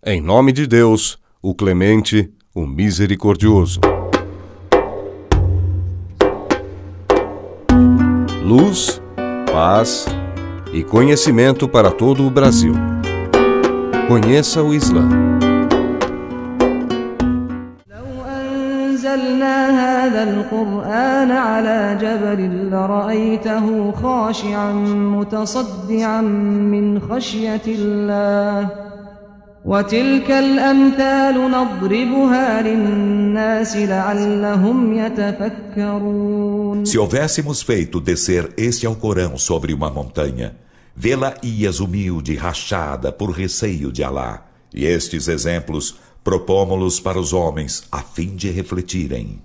Em nome de Deus, o Clemente, o Misericordioso. Luz, paz e conhecimento para todo o Brasil. Conheça o Islã. أنزلنا هذا القرآن على جبل لرأيته خاشعا متصدعا من خشية الله وتلك الأمثال نضربها للناس لعلهم يتفكرون. Se houvéssemos feito descer este Alcorão sobre uma montanha, vê-la-ias humilde, rachada, por receio de Alá. E estes exemplos propomos-los para os homens, a fim de refletirem.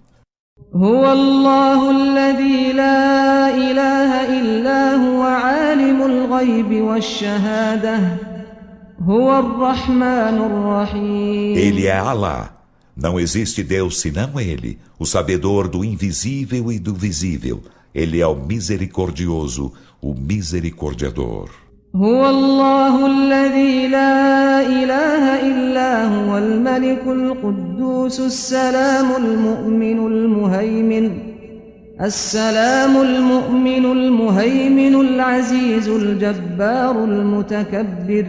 هو الله الذي لا إله إلا هو عالم الغيب والشهادة هو الرحمن الرحيم. Ele é Alá. Não existe Deus senão Ele, o sabedor do invisível e do visível. Ele é o misericordioso, o misericordiador. هو الله الذي لا إله إلا هو الملك القدوس السلام المؤمن المهيمن العزيز الجبار المتكبر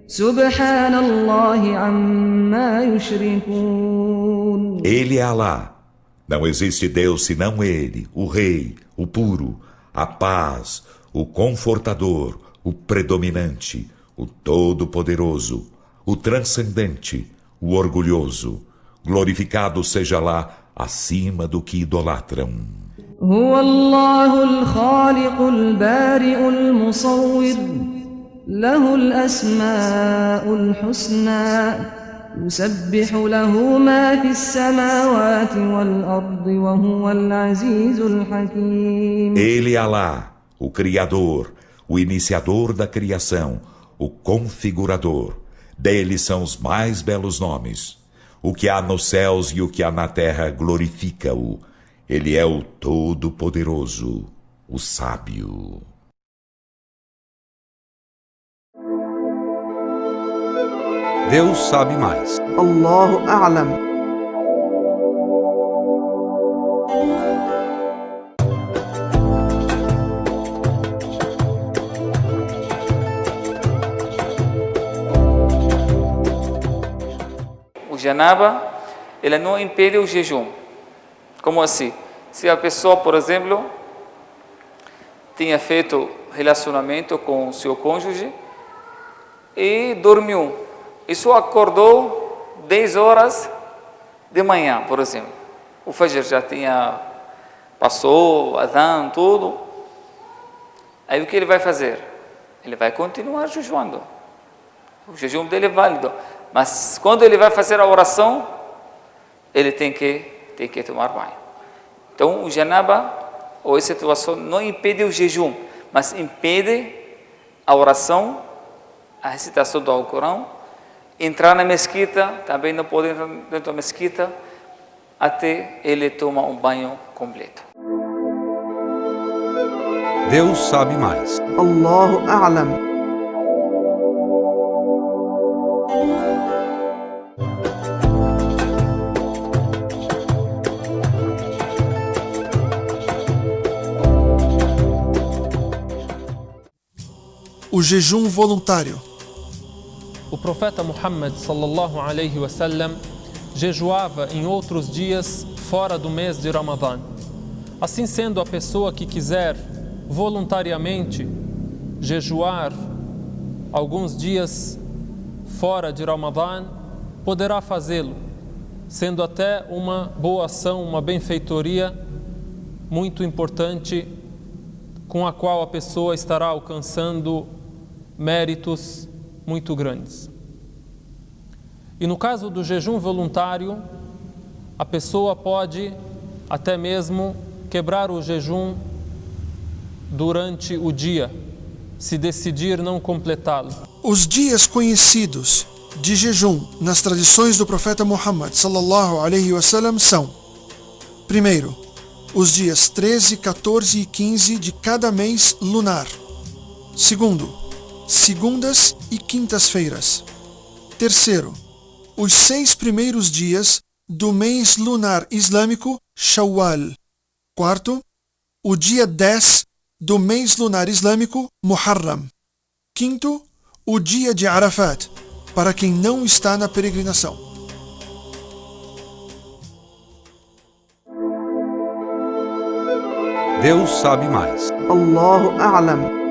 سبحان الله عما يشركون. Ele é Alá. Não existe Deus senão Ele, o Rei, o puro, a paz, o confortador, o predominante, o todo-poderoso, o transcendente, o orgulhoso. Glorificado seja lá acima do que idolatram. هو الله الخالق البارئ المصور له الأسماء الحسنى يسبح له ما في السماوات والأرض وهو العزيز الحكيم. Ele é Alá, o Criador, o iniciador da criação, o configurador. Dele são os mais belos nomes. O que há nos céus e o que há na terra glorifica-o. Ele é o Todo-Poderoso, o Sábio. Deus sabe mais. Allahu A'lam. O janaba, ele não impede o jejum. Como assim? Se a pessoa, por exemplo, tinha feito relacionamento com o seu cônjuge e dormiu, e só acordou 10 horas de manhã, por exemplo. O Fajr já passou, adhan, tudo. Aí o que ele vai fazer? Ele vai continuar jejuando. O jejum dele é válido. Mas quando ele vai fazer a oração, ele tem que tomar banho. Então, o janaba, ou essa situação, não impede o jejum, mas impede a oração, a recitação do Alcorão, entrar na mesquita, também não pode entrar dentro da mesquita, até ele tomar um banho completo. Deus sabe mais. Allahu A'lam. O jejum voluntário. O profeta Muhammad sallallahu alaihi wasallam jejuava em outros dias fora do mês de Ramadã. Assim sendo, a pessoa que quiser voluntariamente jejuar alguns dias fora de Ramadã, poderá fazê-lo, sendo até uma boa ação, uma benfeitoria muito importante, com a qual a pessoa estará alcançando méritos muito grandes. E no caso do jejum voluntário, a pessoa pode até mesmo quebrar o jejum durante o dia, se decidir não completá-lo. Os dias conhecidos de jejum nas tradições do profeta Muhammad sallallahu alaihi wasallam são: primeiro, os dias 13, 14 e 15 de cada mês lunar. Segundo, segundas e quintas-feiras. Terceiro, os 6 primeiros dias do mês lunar islâmico Shawwal. Quarto, o dia 10 do mês lunar islâmico Muharram. Quinto, o dia de Arafat, para quem não está na peregrinação. Deus sabe mais. Allahu A'lam.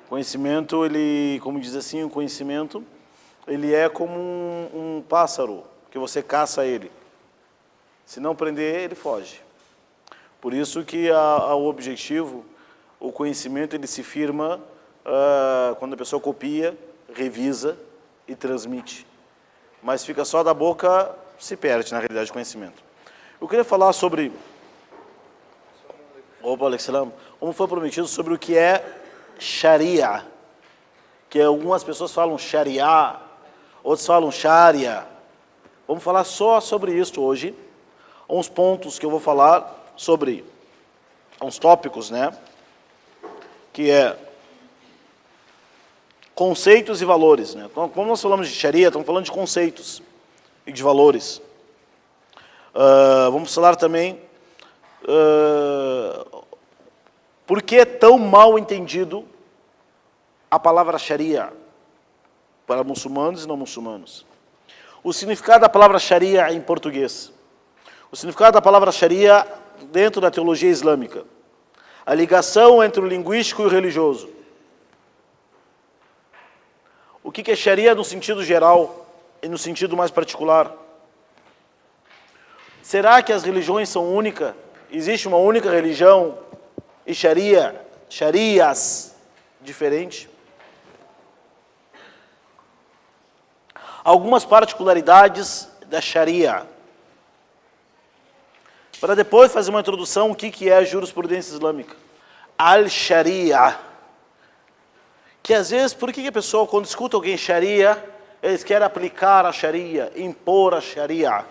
Conhecimento, ele, como diz assim, o conhecimento, ele é como um pássaro, que você caça ele. Se não prender, ele foge. Por isso que o objetivo, o conhecimento, ele se firma quando a pessoa copia, revisa e transmite. Mas fica só da boca, se perde, na realidade, o conhecimento. Eu queria falar sobre, como foi prometido, sobre o que é Sharia, que algumas pessoas falam Sharia, outros falam Sharia. Vamos falar só sobre isso hoje, uns pontos que eu vou falar sobre, uns tópicos, né? Que é conceitos e valores, né? Então, como nós falamos de Sharia, estamos falando de conceitos e de valores. Vamos falar também por que é tão mal entendido a palavra Sharia para muçulmanos e não muçulmanos. O significado da palavra Sharia em português. O significado da palavra Sharia dentro da teologia islâmica. A ligação entre o linguístico e o religioso. O que é Sharia no sentido geral e no sentido mais particular? Será que as religiões são únicas? Existe uma única religião e Sharias diferentes? Algumas particularidades da Sharia. Para depois fazer uma introdução, o que é a jurisprudência islâmica? Al-Sharia. Que às vezes, por que a pessoa, quando escuta alguém Sharia, eles querem aplicar a Sharia, impor a Sharia?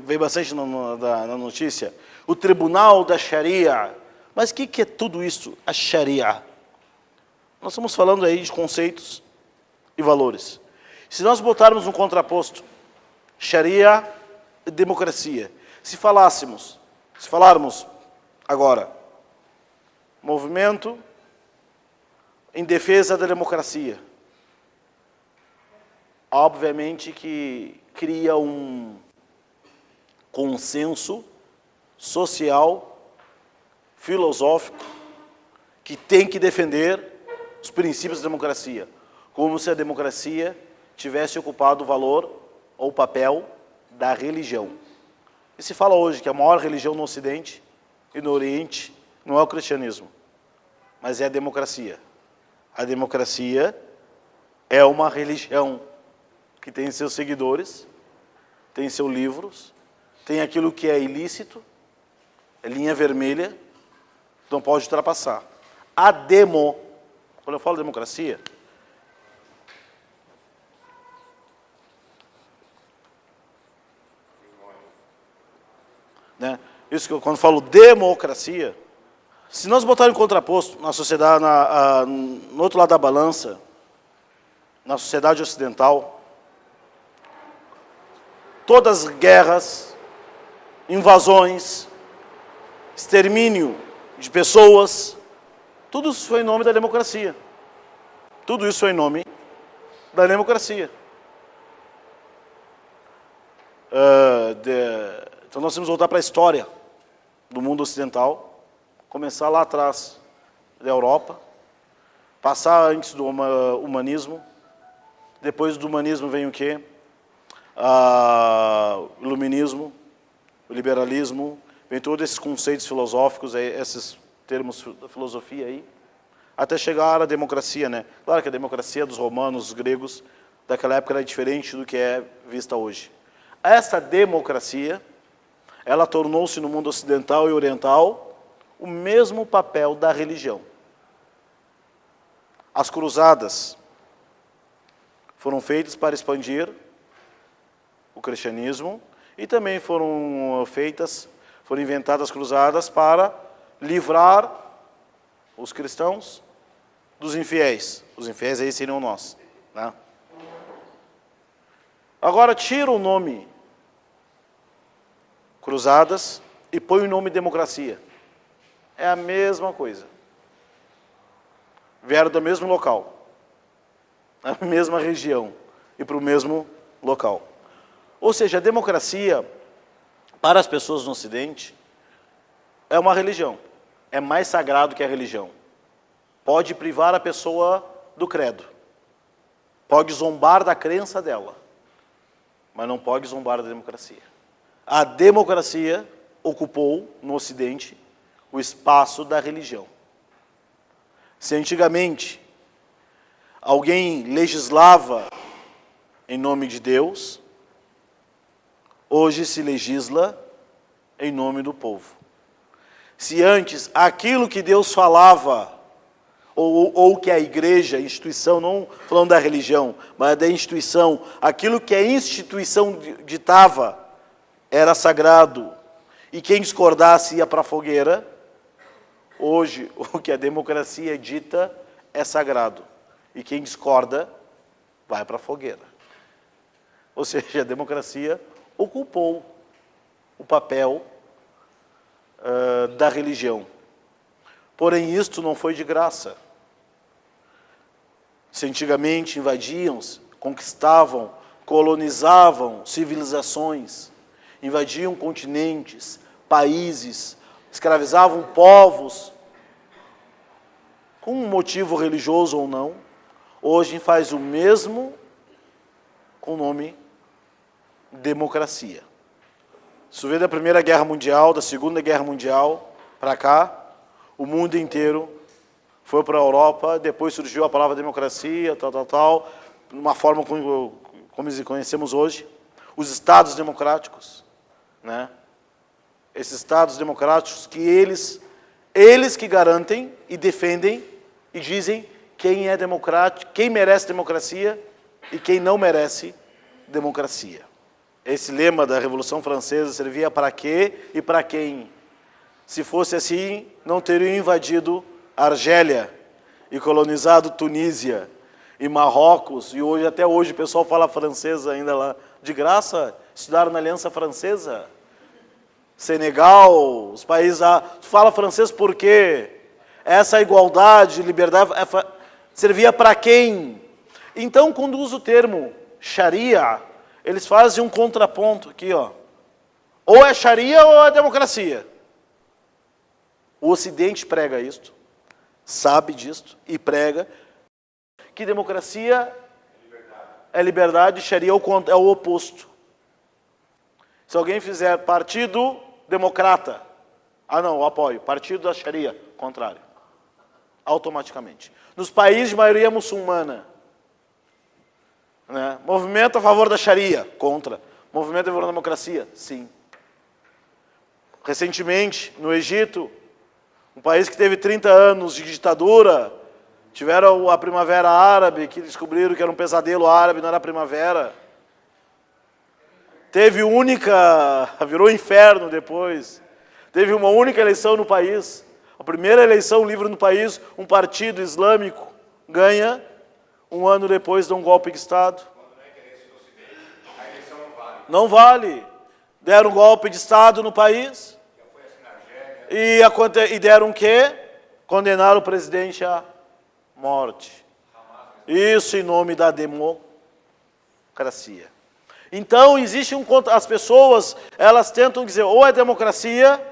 Veio bastante na notícia. O tribunal da Sharia. Mas o que é tudo isso, a Sharia? Nós estamos falando aí de conceitos e valores. Se nós botarmos um contraposto, Sharia e democracia, se falarmos agora, movimento em defesa da democracia, obviamente que cria um consenso social, filosófico, que tem que defender os princípios da democracia, como se a democracia tivesse ocupado o valor ou o papel da religião. E se fala hoje que a maior religião no Ocidente e no Oriente não é o cristianismo, mas é a democracia. A democracia é uma religião que tem seus seguidores, tem seus livros, tem aquilo que é ilícito, é linha vermelha, não pode ultrapassar. Quando eu falo democracia, né? Isso que quando eu falo democracia, se nós botarmos em contraposto na sociedade, no outro lado da balança, na sociedade ocidental, todas as guerras, invasões, extermínio de pessoas, tudo isso foi em nome da democracia. Tudo isso foi em nome da democracia. Então nós temos que voltar para a história do mundo ocidental, começar lá atrás da Europa, passar antes do humanismo, depois do humanismo vem o quê? O iluminismo, o liberalismo, vem todos esses conceitos filosóficos, esses termos da filosofia aí, até chegar à democracia, né? Claro que a democracia dos romanos, dos gregos, daquela época era diferente do que é vista hoje. Essa democracia, ela tornou-se no mundo ocidental e oriental o mesmo papel da religião. As cruzadas foram feitas para expandir o cristianismo e também foram Foram inventadas cruzadas para livrar os cristãos dos infiéis. Os infiéis aí seriam nós, né? Agora tira o nome cruzadas e põe o nome democracia. É a mesma coisa. Vieram do mesmo local, na mesma região e para o mesmo local. Ou seja, a democracia, para as pessoas no Ocidente, é uma religião. É mais sagrado que a religião. Pode privar a pessoa do credo. Pode zombar da crença dela. Mas não pode zombar da democracia. A democracia ocupou, no Ocidente, o espaço da religião. Se antigamente alguém legislava em nome de Deus, hoje se legisla em nome do povo. Se antes aquilo que Deus falava, ou que a igreja, a instituição, não falando da religião, mas da instituição, aquilo que a instituição ditava era sagrado, e quem discordasse ia para a fogueira, hoje o que a democracia dita é sagrado, e quem discorda vai para a fogueira. Ou seja, a democracia ocupou o papel da religião. Porém, isto não foi de graça. Se antigamente invadiam, conquistavam, colonizavam civilizações, invadiam continentes, países, escravizavam povos, com um motivo religioso ou não, hoje faz o mesmo com o nome democracia. Isso veio da Primeira Guerra Mundial, da Segunda Guerra Mundial, para cá, o mundo inteiro foi para a Europa, depois surgiu a palavra democracia, de uma forma como conhecemos hoje, os Estados democráticos, né? Esses Estados democráticos que eles que garantem e defendem e dizem quem é democrático, quem merece democracia e quem não merece democracia. Esse lema da Revolução Francesa servia para quê e para quem? Se fosse assim, não teriam invadido a Argélia e colonizado Tunísia e Marrocos, e hoje, até hoje o pessoal fala francês ainda lá, de graça, estudaram na Aliança Francesa. Senegal, os países lá, fala francês por quê? Essa igualdade, liberdade, servia para quem? Então, quando usa o termo Sharia, eles fazem um contraponto aqui, ó. Ou é Sharia ou é democracia. O Ocidente prega isto, sabe disto e prega que democracia é liberdade, Sharia é o oposto. Se alguém fizer partido democrata, não, eu apoio, partido da Sharia, contrário. Automaticamente. Nos países de maioria muçulmana, né? Movimento a favor da Sharia, contra. Movimento a favor da democracia, sim. Recentemente, no Egito, um país que teve 30 anos de ditadura, tiveram a Primavera Árabe, que descobriram que era um pesadelo árabe, não era primavera. Teve virou inferno depois. Teve uma única eleição no país. A primeira eleição livre no país, um partido islâmico ganha, um ano depois dá um golpe de Estado. Não vale. Deram um golpe de Estado no país. E deram o quê? Condenaram o presidente à morte. Isso em nome da democracia. Então, existe as pessoas, elas tentam dizer ou é democracia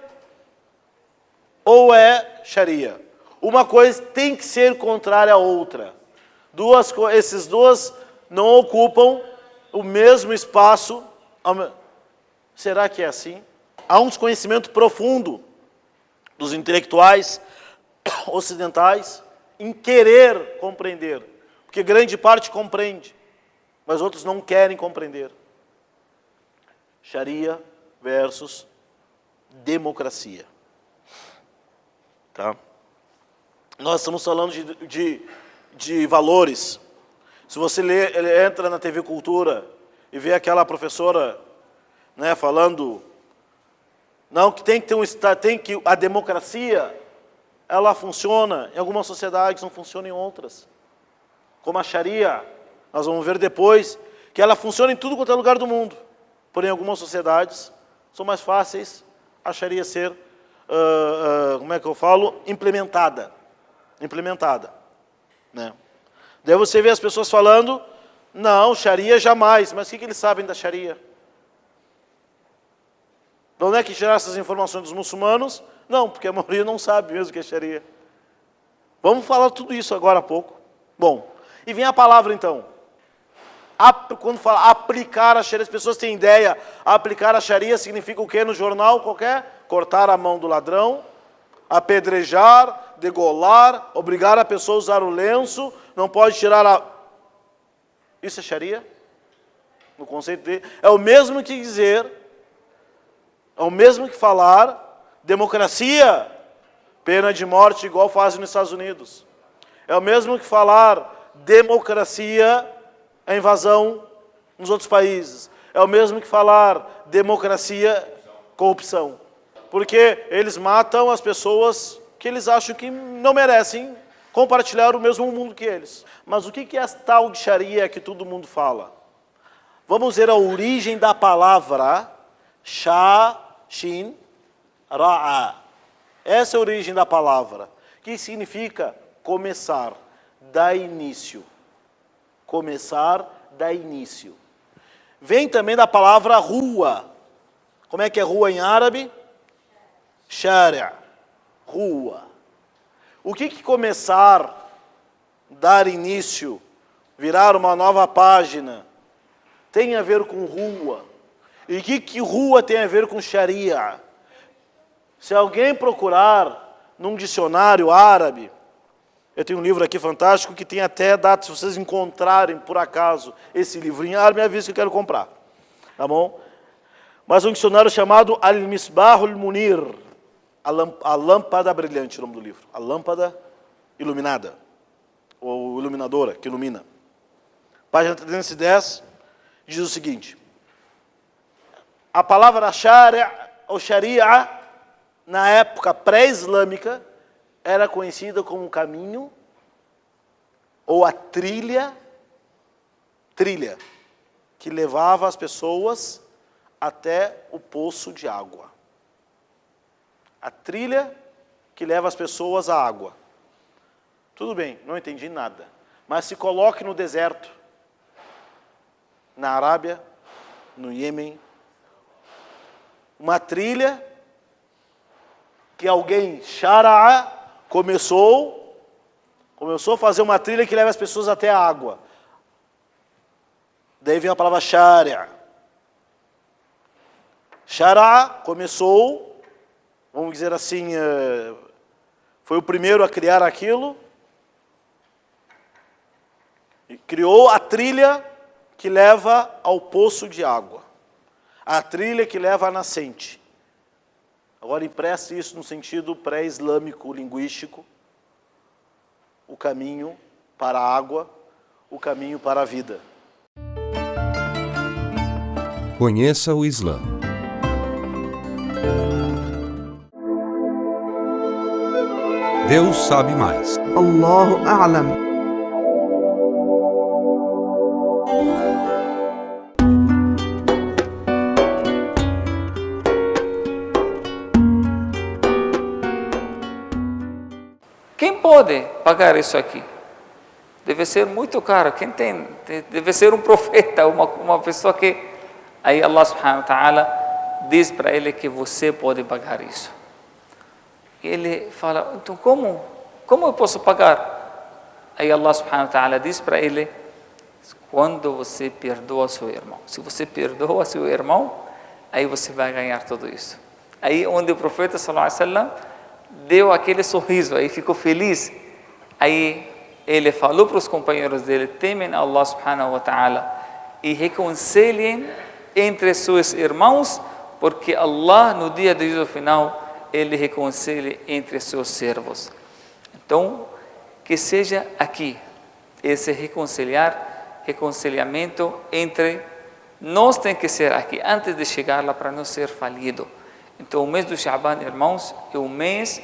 ou é Sharia. Uma coisa tem que ser contrária à outra. Esses dois não ocupam o mesmo espaço. Será que é assim? Há um desconhecimento profundo dos intelectuais ocidentais em querer compreender. Porque grande parte compreende, mas outros não querem compreender. Sharia versus democracia. Tá? Nós estamos falando de valores. Se você entra na TV Cultura e vê aquela professora, né, falando Não, que tem que ter um Estado, tem que a democracia, ela funciona em algumas sociedades, não funciona em outras. Como a Sharia, nós vamos ver depois, que ela funciona em tudo quanto é lugar do mundo. Porém, algumas sociedades são mais fáceis a Sharia ser, implementada. Né? Daí você vê as pessoas falando, não, Sharia jamais. Mas o que eles sabem da Sharia? De onde é que tiraram essas informações dos muçulmanos? Não, porque a maioria não sabe mesmo o que é Sharia. Vamos falar tudo isso agora há pouco. Bom, e vem a palavra então. Quando fala aplicar a Sharia, as pessoas têm ideia, aplicar a Sharia significa o quê no jornal qualquer? Cortar a mão do ladrão, apedrejar, degolar, obrigar a pessoa a usar o lenço, não pode tirar a... Isso é Sharia? No conceito dele. É o mesmo que dizer, é o mesmo que falar democracia, pena de morte igual fazem nos Estados Unidos. É o mesmo que falar democracia, a invasão nos outros países. É o mesmo que falar democracia, corrupção. Porque eles matam as pessoas que eles acham que não merecem compartilhar o mesmo mundo que eles. Mas o que é essa tal de Sharia que todo mundo fala? Vamos ver a origem da palavra Sha, Shin, Ra'a. Essa é a origem da palavra, que significa começar, dar início. Começar, dar início. Vem também da palavra rua. Como é que é rua em árabe? Shari', rua. O que começar, dar início, virar uma nova página, tem a ver com rua? E o que rua tem a ver com Sharia? Se alguém procurar num dicionário árabe, eu tenho um livro aqui fantástico que tem até data, se vocês encontrarem por acaso esse livrinho árabe, me avisa que eu quero comprar. Tá bom? Mas um dicionário chamado Al-Misbahul Munir, a lâmpada brilhante, o nome do livro. A lâmpada iluminada, ou iluminadora, que ilumina. Página 310, diz o seguinte: a palavra Shari' ou Sharia, na época pré-islâmica, era conhecida como o caminho ou a trilha que levava as pessoas até o poço de água. A trilha que leva as pessoas à água. Tudo bem, não entendi nada. Mas se coloque no deserto, na Arábia, no Iêmen, uma trilha que alguém, Shara'a, começou a fazer uma trilha que leva as pessoas até a água. Daí vem a palavra Shari'. Shara'a começou, vamos dizer assim, foi o primeiro a criar aquilo, e criou a trilha que leva ao poço de água, a trilha que leva à nascente. Agora empreste isso no sentido pré-islâmico, linguístico, o caminho para a água, o caminho para a vida. Conheça o Islã. Deus sabe mais. Allahu A'lam. Quem pode pagar isso aqui? Deve ser muito caro. Quem tem? Deve ser um profeta, uma pessoa que... Aí Allah subhanahu wa ta'ala diz para ele que você pode pagar isso. E ele fala, então como eu posso pagar? Aí Allah subhanahu wa ta'ala diz para ele, quando você perdoa seu irmão. Se você perdoa seu irmão, aí você vai ganhar tudo isso. Aí onde o profeta sallallahu alaihi wasallam deu aquele sorriso, aí ficou feliz. Aí ele falou para os companheiros dele, temem Allah subhanahu wa ta'ala e reconciliem entre seus irmãos, porque Allah no dia do juízo final, Ele reconcilia entre seus servos. Então, que seja aqui, esse reconciliamento entre nós tem que ser aqui, antes de chegar lá para não ser falido. Então, o mês do Sha'ban, irmãos, é o mês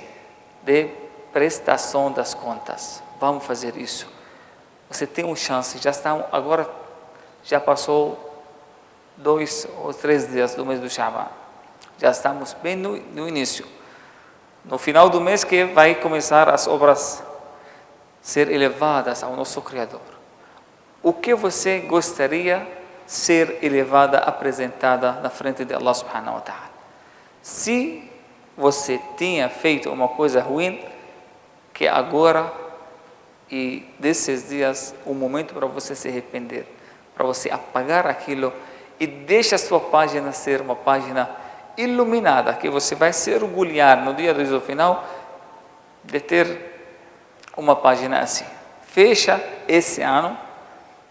de prestação das contas. Vamos fazer isso. Você tem uma chance, agora já passou 2 ou 3 dias do mês do Sha'ban. Já estamos bem no início. No final do mês que vai começar as obras ser elevadas ao nosso Criador. O que você gostaria ser elevada, apresentada na frente de Allah subhanahu wa ta'ala? Se você tinha feito uma coisa ruim, que agora e desses dias o momento para você se arrepender, para você apagar aquilo e deixa a sua página ser uma página iluminada, que você vai se orgulhar no dia do juízo final de ter uma página assim. Fecha esse ano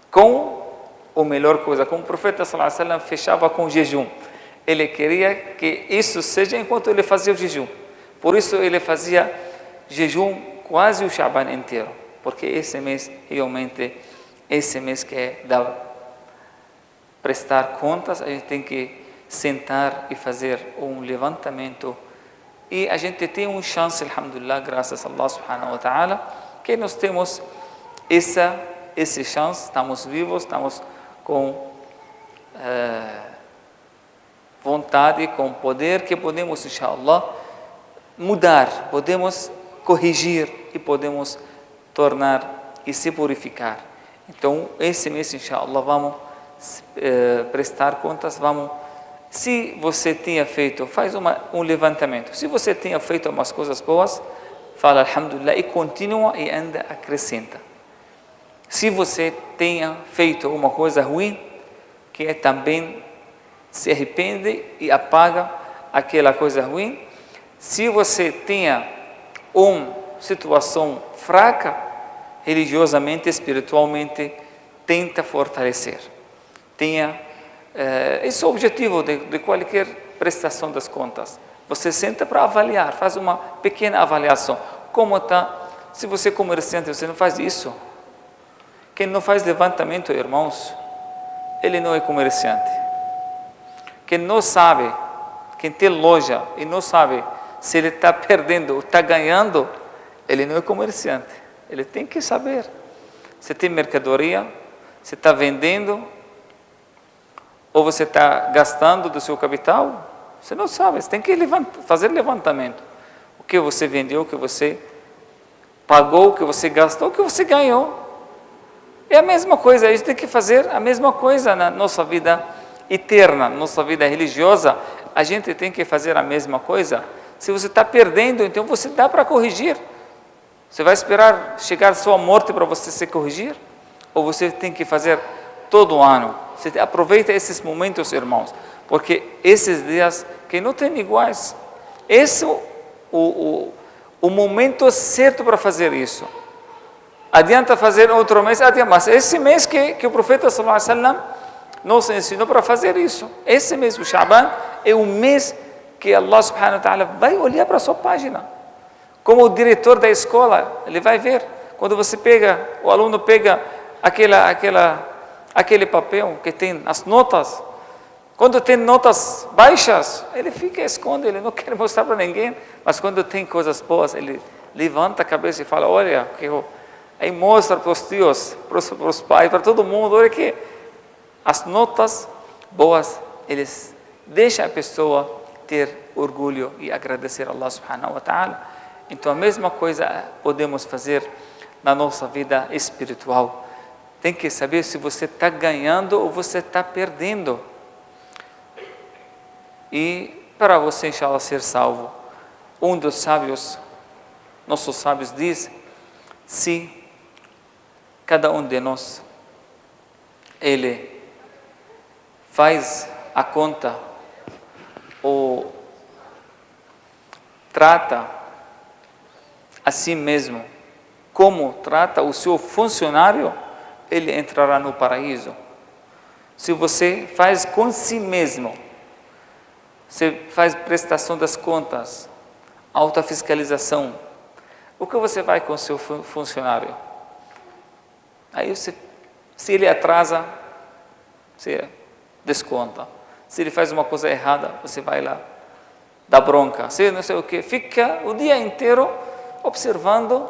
com a melhor coisa, como o profeta sallallahu alaihi wasallam fechava com jejum. Ele queria que isso seja enquanto ele fazia o jejum. Por isso ele fazia jejum quase o Sha'ban inteiro, porque esse mês realmente, esse mês que é da prestar contas, a gente tem que sentar e fazer um levantamento. E a gente tem uma chance, alhamdulillah, graças a Allah subhanahu wa ta'ala, que nós temos essa chance, estamos vivos, estamos com vontade, com poder, que podemos, inshallah, mudar, podemos corrigir e podemos tornar e se purificar. Então, esse mês, inshallah, vamos prestar contas, se você tinha feito, faz um levantamento. Se você tinha feito umas coisas boas, fala alhamdulillah e continua e ainda acrescenta. Se você tenha feito uma coisa ruim, que é também se arrepende e apaga aquela coisa ruim. Se você tinha uma situação fraca, religiosamente, espiritualmente, tenta fortalecer. Esse é o objetivo de qualquer prestação das contas. Você senta para avaliar, faz uma pequena avaliação. Como está? Se você é comerciante, você não faz isso. Quem não faz levantamento, irmãos, ele não é comerciante. Quem não sabe, quem tem loja e não sabe se ele está perdendo ou está ganhando, ele não é comerciante. Ele tem que saber. Você tem mercadoria, você está vendendo, ou você está gastando do seu capital, você não sabe, você tem que fazer levantamento. O que você vendeu, o que você pagou, o que você gastou, o que você ganhou. É a mesma coisa, a gente tem que fazer a mesma coisa na nossa vida eterna, na nossa vida religiosa, a gente tem que fazer a mesma coisa. Se você está perdendo, então você dá para corrigir. Você vai esperar chegar a sua morte para você se corrigir? Ou você tem que fazer todo ano? Você aproveita esses momentos, irmãos, porque esses dias que não tem iguais, esse é o momento certo para fazer isso. Adianta fazer outro mês, adianta, mas esse mês que o profeta sallallahu alaihi wasallam nos ensinou para fazer isso. Esse mês, o Sha'ban, é o mês que Allah subhanahu wa ta'ala vai olhar para a sua página. Como o diretor da escola, ele vai ver. Quando o aluno pega aquele papel que tem as notas, quando tem notas baixas, ele esconde, ele não quer mostrar para ninguém. Mas quando tem coisas boas, ele levanta a cabeça e fala, olha, aí mostra para os tios, para os pais, para todo mundo, olha que as notas boas, eles deixam a pessoa ter orgulho e agradecer a Allah subhanahu wa ta'ala. Então a mesma coisa podemos fazer na nossa vida espiritual. Tem que saber se você está ganhando ou você está perdendo. E para você, inshallah, ser salvo, um dos sábios, nossos sábios diz, se cada um de nós, ele faz a conta ou trata a si mesmo como trata o seu funcionário, ele entrará no paraíso. Se você faz com si mesmo, você faz prestação das contas, autofiscalização, o que você vai com o seu funcionário? Aí se ele atrasa, você desconta. Se ele faz uma coisa errada, você vai lá dá bronca, você não sei o que, fica o dia inteiro observando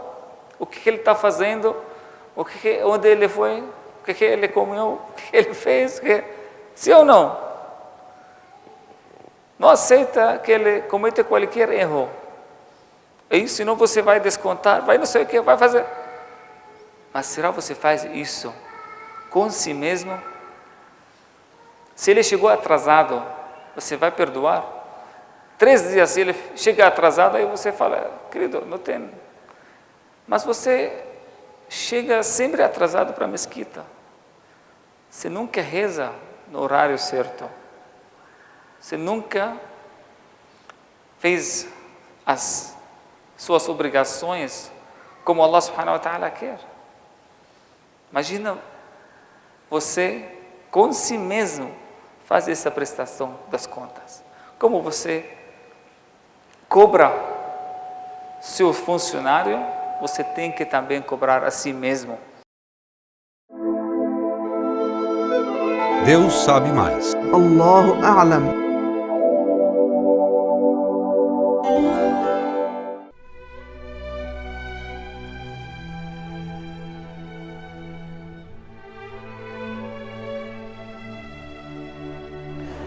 o que ele está fazendo, onde ele foi, o que ele comeu, o que ele fez, sim ou não? Não aceita que ele cometa qualquer erro. E senão você vai descontar, vai não sei o que, vai fazer. Mas será que você faz isso com si mesmo? Se ele chegou atrasado, você vai perdoar? 3 dias, se ele chega atrasado, aí você fala, querido, não tem. Mas você chega sempre atrasado para a mesquita. Você nunca reza no horário certo. Você nunca fez as suas obrigações como Allah subhanahu wa ta'ala quer. Imagina você com si mesmo faz essa prestação das contas. Como você cobra seu funcionário, você tem que também cobrar a si mesmo. Deus sabe mais. Allahu A'lam.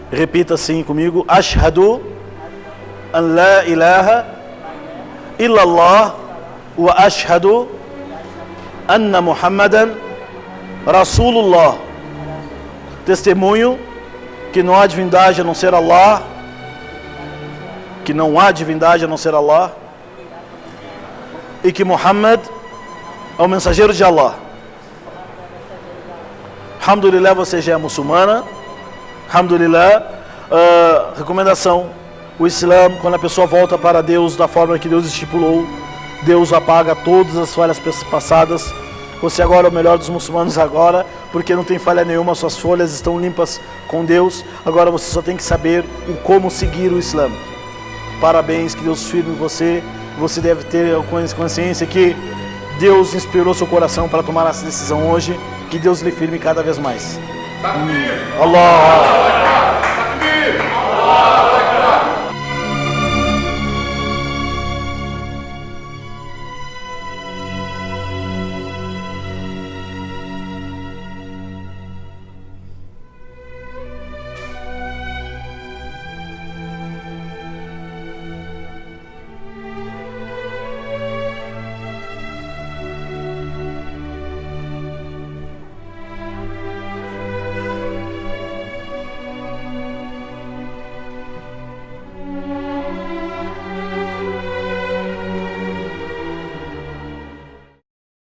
Repita assim comigo: Ashhadu an la ilaha illallah wa ashhadu anna Muhammadan Rasulullah. Testemunho que não há divindade a não ser Allah, que não há divindade a não ser Allah, e que Muhammad é o mensageiro de Allah. Alhamdulillah, você já é muçulmana. Alhamdulillah, recomendação: o Islã, quando a pessoa volta para Deus da forma que Deus estipulou, Deus apaga todas as falhas passadas. Você agora é o melhor dos muçulmanos agora, porque não tem falha nenhuma, suas folhas estão limpas com Deus. Agora você só tem que saber o como seguir o Islã. Parabéns, que Deus firme você. Você deve ter a consciência que Deus inspirou seu coração para tomar essa decisão hoje. Que Deus lhe firme cada vez mais. Allah.